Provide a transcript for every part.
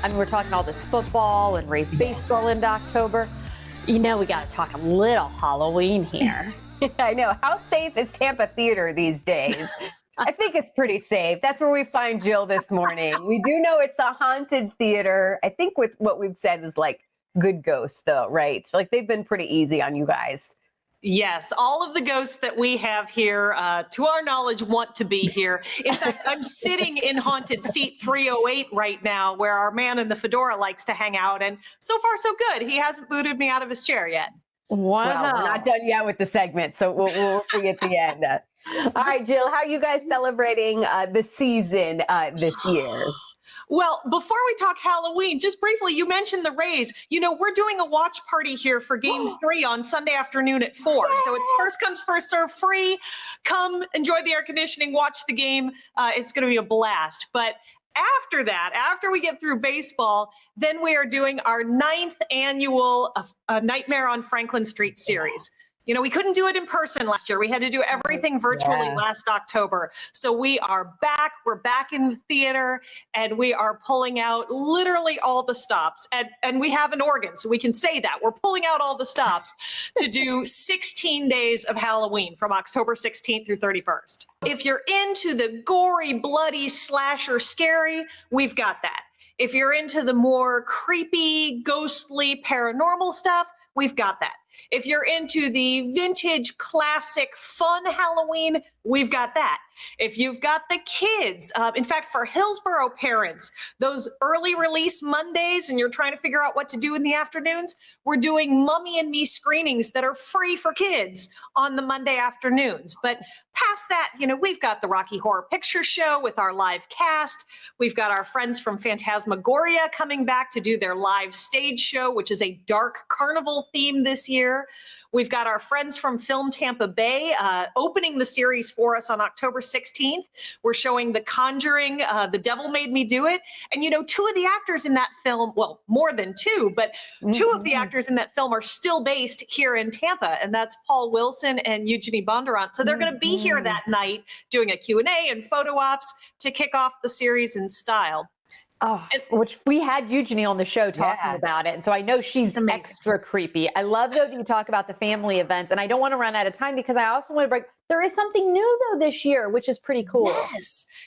I mean, we're talking all this football and race baseball into October. We got to talk a little Halloween here. I know. How safe is Tampa Theater these days? I think it's pretty safe. That's where we find Jill this morning. We do know it's a haunted theater. I think with what we've said is like good ghosts, though, right? Like they've been pretty easy on you guys. Yes, all of the ghosts that we have here, to our knowledge, want to be here. In fact, I'm sitting in haunted seat 308 right now, where our man in the fedora likes to hang out. And so far, so good. He hasn't booted me out of his chair yet. Wow. Well, we're not done yet with the segment, so we'll see at the end. All right, Jill, how are you guys celebrating the season this year? Well, before we talk Halloween, just briefly, you mentioned the Rays. We're doing a watch party here for Game 3 on Sunday afternoon at 4. So it's first comes, first serve, free. Come enjoy the air conditioning, watch the game. It's going to be a blast. But after that, after we get through baseball, then we are doing our 9th annual Nightmare on Franklin Street series. We couldn't do it in person last year. We had to do everything virtually last October. So we are back. We're back in the theater, and we are pulling out literally all the stops. And we have an organ, so we can say that. We're pulling out all the stops to do 16 days of Halloween from October 16th through 31st. If you're into the gory, bloody, slasher, scary, we've got that. If you're into the more creepy, ghostly, paranormal stuff, we've got that. If you're into the vintage, classic, fun Halloween, we've got that. If you've got the kids, in fact, for Hillsborough parents, those early release Mondays and you're trying to figure out what to do in the afternoons, we're doing Mummy and Me screenings that are free for kids on the Monday afternoons. But past that, we've got the Rocky Horror Picture Show with our live cast. We've got our friends from Phantasmagoria coming back to do their live stage show, which is a dark carnival theme this year. We've got our friends from Film Tampa Bay opening the series for us on October 16th. We're showing The Conjuring, The Devil Made Me Do It. And, two of the actors in that film, well, more than two, but two of the actors in that film are still based here in Tampa. And that's Paul Wilson and Eugenie Bondurant. So they're going to be here that night doing a Q&A and photo ops to kick off the series in style. Oh, which we had Eugenie on the show talking about it. And so I know she's extra creepy. I love, though, that you talk about the family events. And I don't want to run out of time because I also want to break. There is something new, though, this year, which is pretty cool.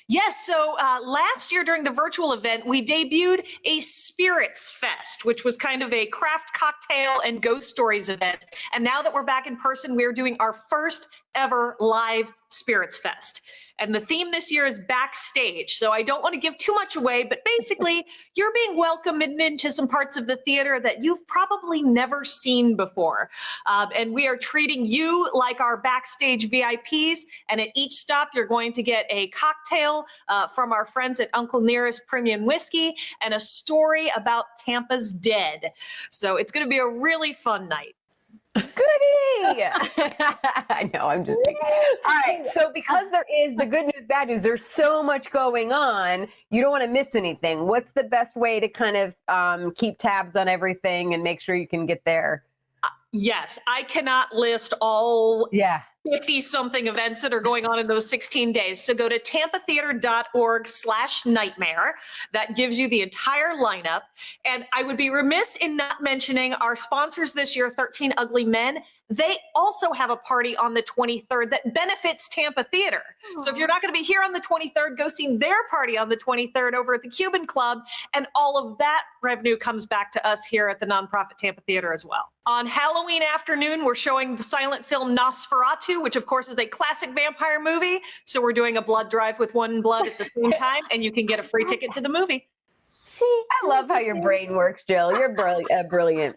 Yes. So last year during the virtual event, we debuted a Spirits Fest, which was kind of a craft cocktail and ghost stories event. And now that we're back in person, we're doing our first ever live Spirits Fest. And the theme this year is backstage. So I don't want to give too much away, but basically you're being welcomed into some parts of the theater that you've probably never seen before. And we are treating you like our backstage VIPs. And at each stop, you're going to get a cocktail from our friends at Uncle Nearest Premium Whiskey and a story about Tampa's dead. So it's going to be a really fun night. Goody! I know, I'm just kidding. All right, so because there is the good news, bad news, there's so much going on, you don't want to miss anything. What's the best way to kind of keep tabs on everything and make sure you can get there? Yes, I cannot list all 50-something events that are going on in those 16 days. So go to tampatheater.org/nightmare. That gives you the entire lineup. And I would be remiss in not mentioning our sponsors this year, 13 Ugly Men. They also have a party on the 23rd that benefits Tampa Theater. So if you're not going to be here on the 23rd, go see their party on the 23rd over at the Cuban Club. And all of that revenue comes back to us here at the nonprofit Tampa Theater as well. On Halloween afternoon, we're showing the silent film Nosferatu, which of course is a classic vampire movie. So we're doing a blood drive with one blood at the same time, and you can get a free ticket to the movie. See, I love how your brain works, Jill. You're brilliant.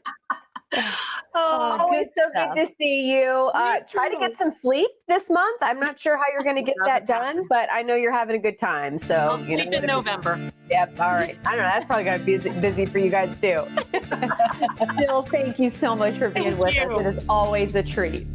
Always so good to see you. Try to get some sleep this month. I'm not sure how you're going to get that done, but I know you're having a good time. So I'll sleep in November. Yep. All right. I don't know. That's probably going to be busy for you guys too. Jill, thank you so much for being with us. It is always a treat.